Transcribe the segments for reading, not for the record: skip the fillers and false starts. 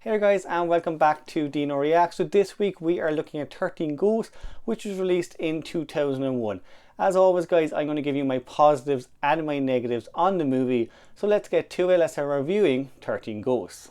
Hey guys, and welcome back to Dino Reacts. So this week we are looking at 13 Ghosts, which was released in 2001. As always guys, I'm going to give you my positives and my negatives on the movie. So let's get to it. Let's start reviewing 13 Ghosts.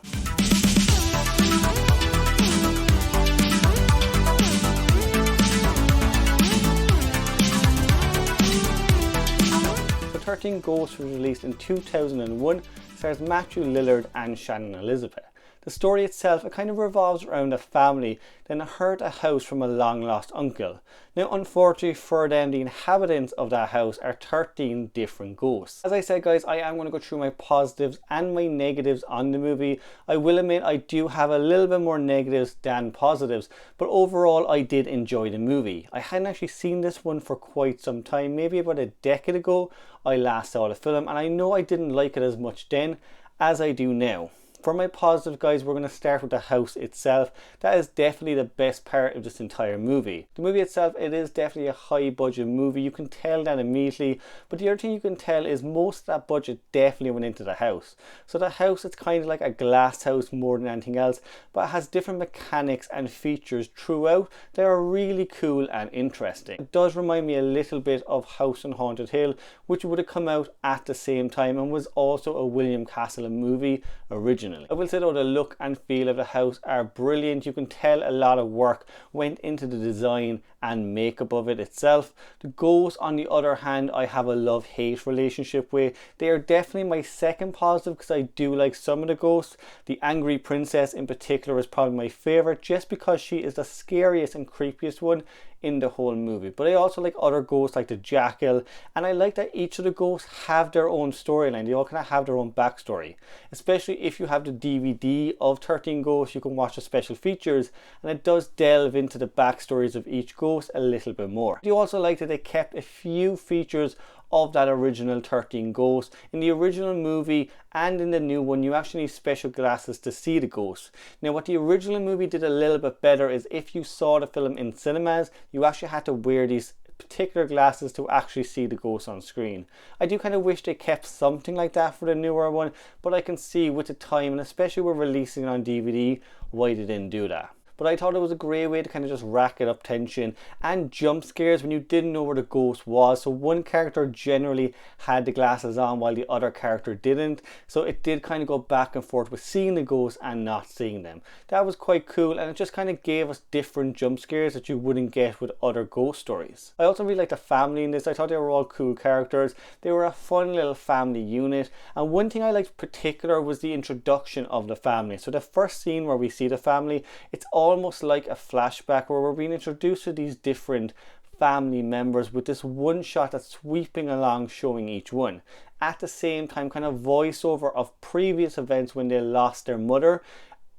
So 13 Ghosts was released in 2001, stars Matthew Lillard and Shannon Elizabeth. The story itself, it kind of revolves around a family that inherit a house from a long lost uncle. Now unfortunately for them, the inhabitants of that house are 13 different ghosts. As I said guys, I am going to go through my positives and my negatives on the movie. I will admit I do have a little bit more negatives than positives, but overall I did enjoy the movie. I hadn't actually seen this one for quite some time, maybe about a decade ago I last saw the film, and I know I didn't like it as much then as I do now. For my positive guys, we're going to start with the house itself. That is definitely the best part of this entire movie. The movie itself, it is definitely a high budget movie. You can tell that immediately. But the other thing you can tell is most of that budget definitely went into the house. So the house, it's kind of like a glass house more than anything else. But it has different mechanics and features throughout that are really cool and interesting. It does remind me a little bit of House on Haunted Hill, which would have come out at the same time and was also a William Castle movie originally. I will say though, the look and feel of the house are brilliant. You can tell a lot of work went into the design and makeup of it itself. The ghosts, on the other hand, I have a love-hate relationship with. They are definitely my second positive because I do like some of the ghosts. The angry princess in particular is probably my favorite just because she is the scariest and creepiest one in the whole movie. But I also like other ghosts like the jackal, and I like that each of the ghosts have their own storyline. They all kind of have their own backstory. Especially if you have the DVD of 13 Ghosts, you can watch the special features, and it does delve into the backstories of each ghost a little bit more. I also like that they kept a few features of that original 13 Ghosts. In the original movie and in the new one, you actually need special glasses to see the ghosts. Now what the original movie did a little bit better is if you saw the film in cinemas, you actually had to wear these particular glasses to actually see the ghosts on screen. I do kind of wish they kept something like that for the newer one, but I can see with the time, and especially with releasing it on DVD, why they didn't do that. But I thought it was a great way to kind of just rack it up tension and jump scares when you didn't know where the ghost was. So one character generally had the glasses on while the other character didn't. So it did kind of go back and forth with seeing the ghosts and not seeing them. That was quite cool, and it just kind of gave us different jump scares that you wouldn't get with other ghost stories. I also really liked the family in this. I thought they were all cool characters. They were a fun little family unit. And one thing I liked in particular was the introduction of the family. So the first scene where we see the family, it's almost like a flashback where we're being introduced to these different family members with this one shot that's sweeping along showing each one. At the same time, kind of voiceover of previous events when they lost their mother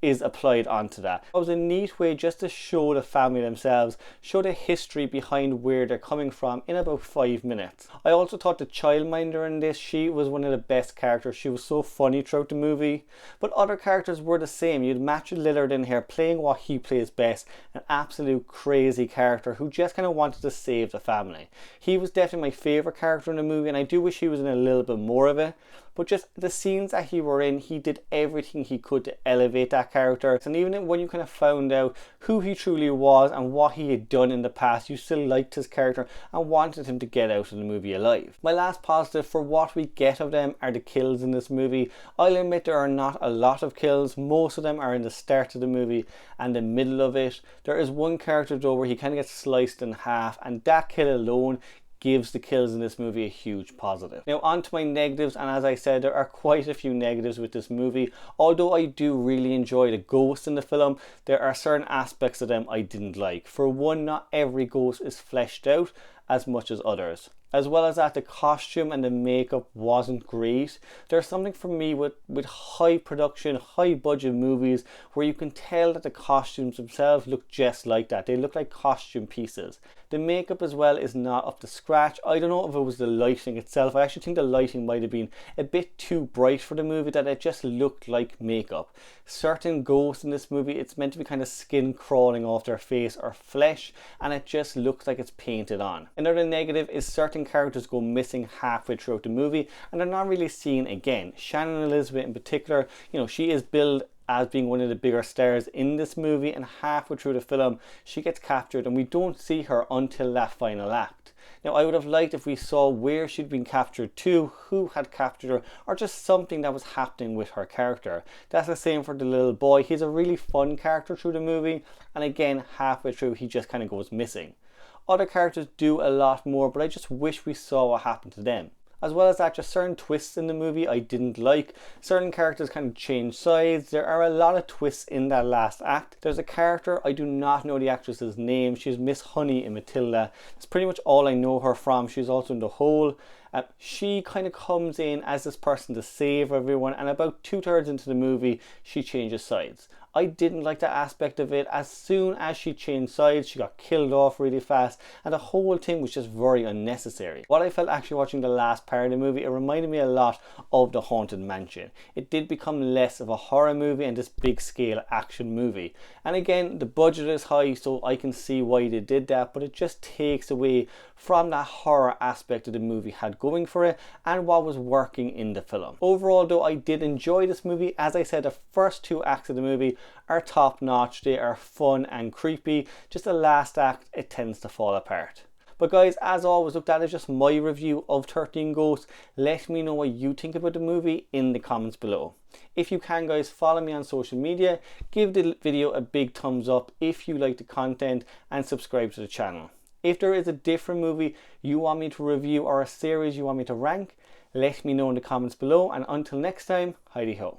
is applied onto that. It was a neat way just to show the family themselves, show the history behind where they're coming from in about 5 minutes. I also thought the childminder in this, she was one of the best characters. She was so funny throughout the movie. But other characters were the same. You had Matthew Lillard in here playing what he plays best, an absolute crazy character who just kind of wanted to save the family. He was definitely my favourite character in the movie, and I do wish he was in a little bit more of it. But just the scenes that he were in, he did everything he could to elevate that character. And even when you kind of found out who he truly was and what he had done in the past, you still liked his character and wanted him to get out of the movie alive. My last positive for what we get of them are the kills in this movie. I'll admit there are not a lot of kills. Most of them are in the start of the movie and the middle of it. There is one character though where he kind of gets sliced in half, and that kill alone gives the kills in this movie a huge positive. Now on to my negatives, and as I said, there are quite a few negatives with this movie. Although I do really enjoy the ghosts in the film, there are certain aspects of them I didn't like. For one, not every ghost is fleshed out as much as others. As well as that, the costume and the makeup wasn't great. There's something for me with high production, high budget movies where you can tell that the costumes themselves look just like that. They look like costume pieces. The makeup as well is not up to scratch. I don't know if it was the lighting itself. I actually think the lighting might have been a bit too bright for the movie, that it just looked like makeup. Certain ghosts in this movie, it's meant to be kind of skin crawling off their face or flesh, and it just looks like it's painted on. Another negative is certain characters go missing halfway throughout the movie and they're not really seen again. Shannon Elizabeth in particular, you know, she is billed as being one of the bigger stars in this movie, and halfway through the film she gets captured and we don't see her until that final act. Now I would have liked if we saw where she'd been captured to, who had captured her, or just something that was happening with her character. That's the same for the little boy. He's a really fun character through the movie, and again halfway through he just kind of goes missing. Other characters do a lot more, but I just wish we saw what happened to them. As well as that, just certain twists in the movie I didn't like. Certain characters kind of change sides. There are a lot of twists in that last act. There's a character, I do not know the actress's name. She's Miss Honey in Matilda. That's pretty much all I know her from. She's also in The Hole. She kind of comes in as this person to save everyone, and about 2/3 into the movie she changes sides. I didn't like that aspect of it. As soon as she changed sides, she got killed off really fast, and the whole thing was just very unnecessary. What I felt actually watching the last part of the movie, it reminded me a lot of The Haunted Mansion. It did become less of a horror movie and this big scale action movie. And again, the budget is high, so I can see why they did that, but it just takes away from that horror aspect that the movie had going for it and what was working in the film. Overall though, I did enjoy this movie. As I said, the first 2 acts of the movie are top notch. They are fun and creepy. Just the last act, it tends to fall apart. But guys, as always, look, that is just my review of 13 Ghosts. Let me know what you think about the movie in the comments below. If you can, guys, follow me on social media, give the video a big thumbs up if you like the content, and subscribe to the channel. If there is a different movie you want me to review or a series you want me to rank, let me know in the comments below, and until next time, Heidi ho.